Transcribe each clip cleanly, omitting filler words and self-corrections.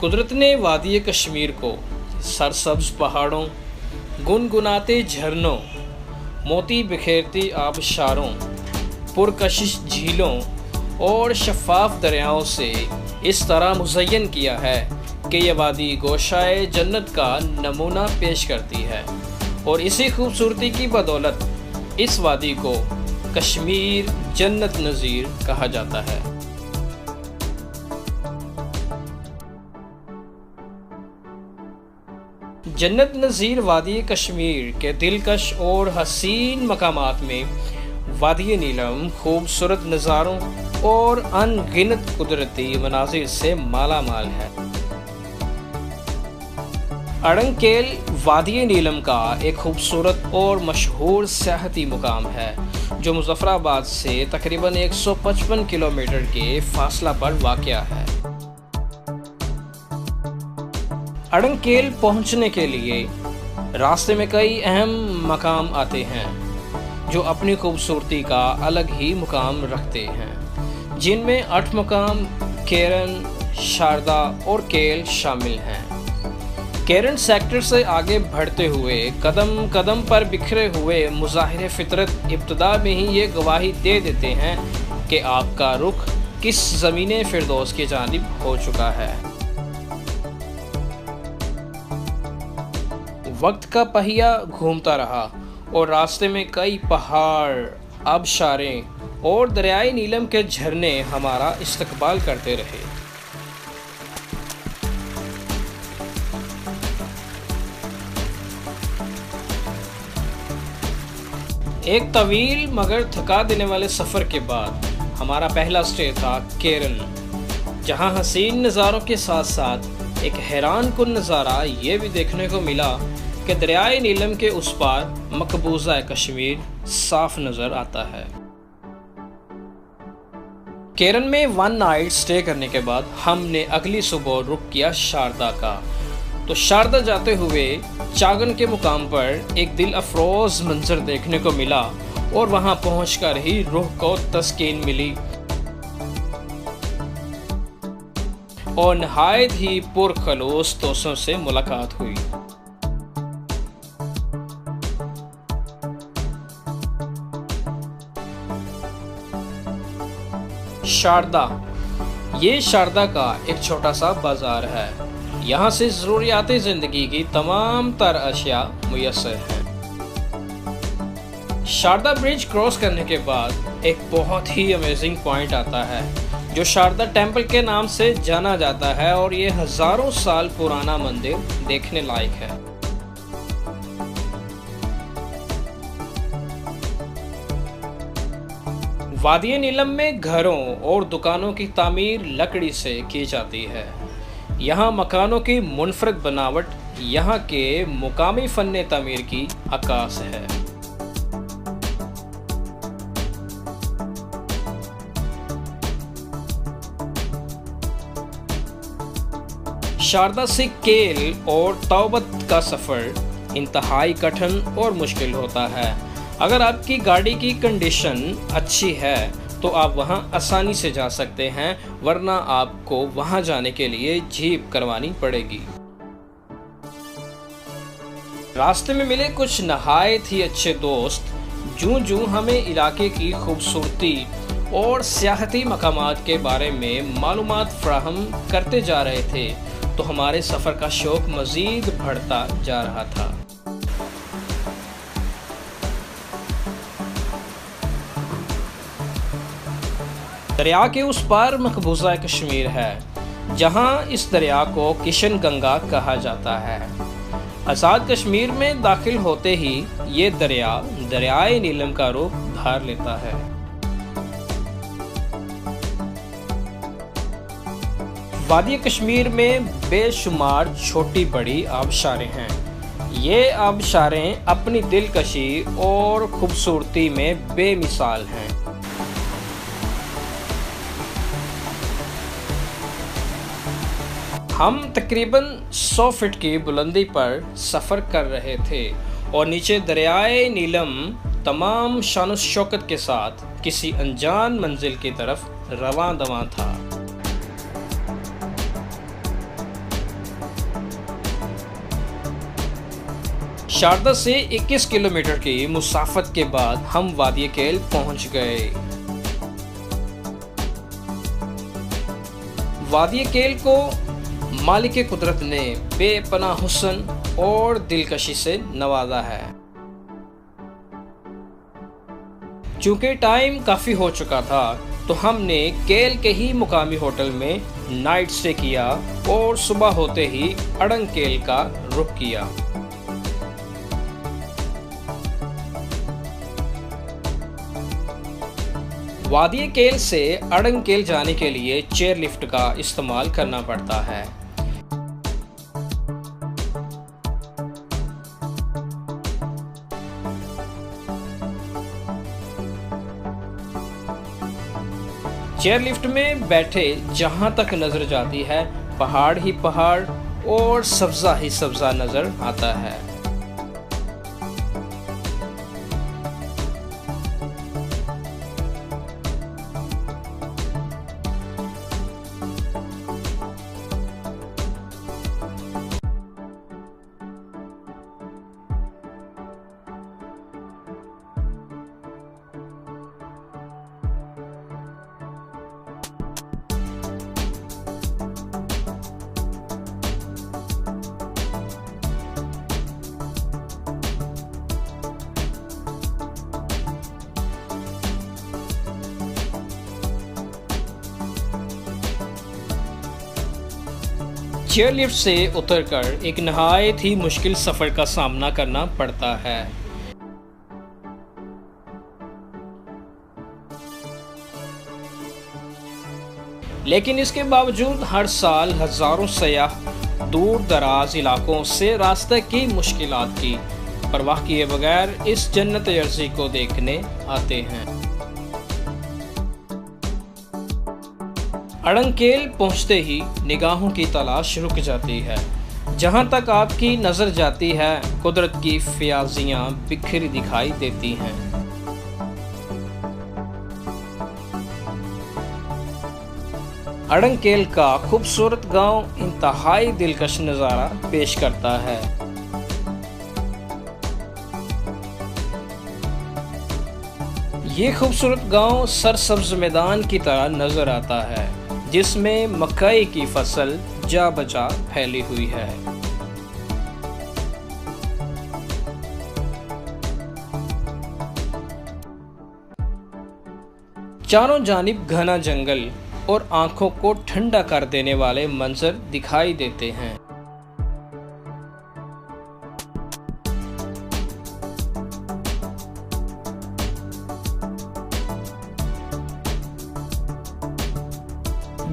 कुदरत ने वादी कश्मीर को सरसब्ज पहाड़ों, गुनगुनाते झरनों, मोती बिखेरती आबशारों, पुरकशिश झीलों और शफाफ दरियाओं से इस तरह मुज़य्यन किया है कि यह वादी गोशाए जन्नत का नमूना पेश करती है और इसी खूबसूरती की बदौलत इस वादी को कश्मीर जन्नत नज़ीर कहा जाता है। जन्नत नज़ीर वादी कश्मीर के दिलकश और हसीन मकामात में वादी नीलम खूबसूरत नज़ारों और अनगिनत कुदरती मनाजिर से माला माल है। अड़ंगकेल वादी नीलम का एक खूबसूरत और मशहूर सियाहती मुकाम है जो मुजफ्फराबाद से तकरीबन 155 किलोमीटर के फासला पर वाक़या है। अड़ंगकेल पहुंचने के लिए रास्ते में कई अहम मकाम आते हैं जो अपनी खूबसूरती का अलग ही मुकाम रखते हैं, जिनमें 8 मकाम केरन, शारदा और केल शामिल हैं। केरन सेक्टर से आगे बढ़ते हुए कदम कदम पर बिखरे हुए मुज़ाहिर फितरत इब्तिदा में ही ये गवाही दे देते हैं कि आपका रुख किस ज़मीने फिरदौस की जानिब हो चुका है। वक्त का पहिया घूमता रहा और रास्ते में कई पहाड़, आबशारें और दरियाई नीलम के झरने हमारा इस्तकबाल करते रहे। एक तवील मगर थका देने वाले सफ़र के बाद हमारा पहला स्टे था केरन, जहां हसीन नज़ारों के साथ साथ एक हैरान कुन नज़ारा ये भी देखने को मिला कि दरियाए नीलम के उस पार मकबूजा कश्मीर साफ नज़र आता है। केरन में 1 नाइट स्टे करने के बाद हमने अगली सुबह रुख किया शारदा का। तो शारदा जाते हुए चागन के मुकाम पर एक दिल अफरोज़ मंजर देखने को मिला और वहां पहुंचकर ही रूह को तस्कीन मिली और नहायत ही पुरखलूस दोस्तों से मुलाकात हुई। शारदा, ये शारदा का एक छोटा सा बाजार है। यहाँ से ज़रूरियात ज़िंदगी की तमाम तर अशिया मुयस्सर हैं। शारदा ब्रिज क्रॉस करने के बाद एक बहुत ही अमेजिंग पॉइंट आता है जो शारदा टेम्पल के नाम से जाना जाता है और ये हज़ारों साल पुराना मंदिर देखने लायक है। वादी नीलम में घरों और दुकानों की तामीर लकड़ी से की जाती है। यहाँ मकानों की मुनफरद बनावट यहाँ के मुकामी फन्ने तामीर की अक्कास है। शारदा से केल और तौबत का सफ़र इंतहाई कठिन और मुश्किल होता है। अगर आपकी गाड़ी की कंडीशन अच्छी है तो आप वहां आसानी से जा सकते हैं, वरना आपको वहां जाने के लिए जीप करवानी पड़ेगी। रास्ते में मिले कुछ नहायत ही अच्छे दोस्त जूं हमें इलाके की खूबसूरती और सियाहती मकामात के बारे में मालूमात फराहम करते जा रहे थे तो हमारे सफ़र का शौक मज़ीद बढ़ता जा रहा था। दरिया के उस पार मकबूजा कश्मीर है, जहां इस दरिया को किशन गंगा कहा जाता है। आज़ाद कश्मीर में दाखिल होते ही ये दरिया दरियाए नीलम का रूप धार लेता है। वादी कश्मीर में बेशुमार छोटी बड़ी आबशारें हैं। ये आबशारें अपनी दिलकशी और खूबसूरती में बेमिसाल हैं। हम तकरीबन 100 फीट की बुलंदी पर सफ़र कर रहे थे और नीचे दरियाए नीलम तमाम शान शौकत के साथ किसी अनजान मंजिल की तरफ रवां दवां था। शारदा से 21 किलोमीटर की मुसाफत के बाद हम वादी केल पहुंच गए। वादी केल को मालिक कुदरत ने बेपनाह हुस्न और दिलकशी से नवाजा है। चूंकि टाइम काफ़ी हो चुका था तो हमने केल के ही मुकामी होटल में नाइट स्टे किया और सुबह होते ही अड़ंग केल का रुख किया। वादी केल से अड़ंग केल जाने के लिए चेयर लिफ्ट का इस्तेमाल करना पड़ता है। चेयर लिफ्ट में बैठे जहां तक नजर जाती है पहाड़ ही पहाड़ और सब्जा ही सब्जा नजर आता है। चेयर लिफ्ट से उतरकर एक नहायत ही मुश्किल सफर का सामना करना पड़ता है। लेकिन इसके बावजूद हर साल हजारों सयाह दूर दराज इलाकों से रास्ते की मुश्किलात की परवाह किए बगैर इस जन्नत अर्जी को देखने आते हैं। अड़ंग केल पहुंचते ही निगाहों की तलाश रुक जाती है। जहां तक आपकी नजर जाती है कुदरत की फयाजियां बिखरी दिखाई देती हैं। अड़ंग केल का खूबसूरत गांव इंतहाई दिलकश नज़ारा पेश करता है। ये खूबसूरत गांव सरसब्ज मैदान की तरह नजर आता है जिसमें मकई की फसल जा बजा फैली हुई है। चारों जानिब घना जंगल और आंखों को ठंडा कर देने वाले मंजर दिखाई देते हैं।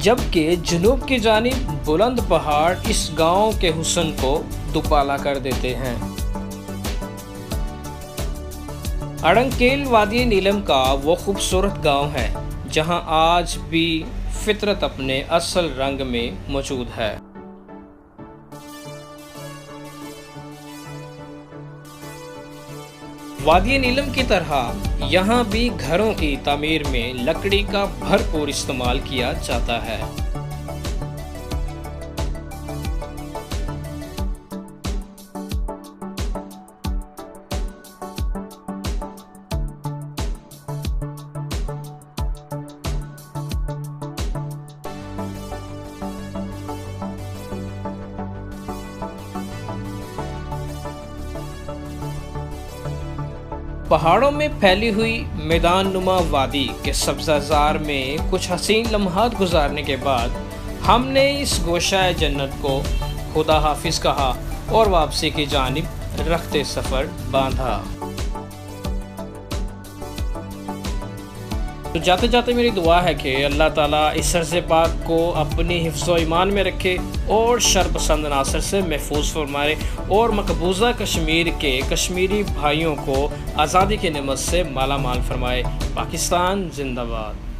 जबकि जुनूब की जानिब बुलंद पहाड़ इस गांव के हुस्न को दुपाला कर देते हैं। अड़ंग केल वादी नीलम का वो खूबसूरत गांव है जहां आज भी फितरत अपने असल रंग में मौजूद है। वादी नीलम की तरह यहाँ भी घरों की तामीर में लकड़ी का भरपूर इस्तेमाल किया जाता है। पहाड़ों में फैली हुई मैदान नुमा वादी के सब्ज़ाज़ार में कुछ हसीन लम्हात गुजारने के बाद हमने इस गोशाए जन्नत को खुदा हाफिज कहा और वापसी की जानिब रखते सफ़र बांधा। तो जाते जाते मेरी दुआ है कि अल्लाह ताला इस अर्ज़ पाक को अपनी हिफ्ज़ो ईमान में रखे और शरपसंद नासर से महफूज फरमाए और मकबूजा कश्मीर के कश्मीरी भाइयों को आज़ादी की नेमत से माला माल फरमाए। पाकिस्तान जिंदाबाद।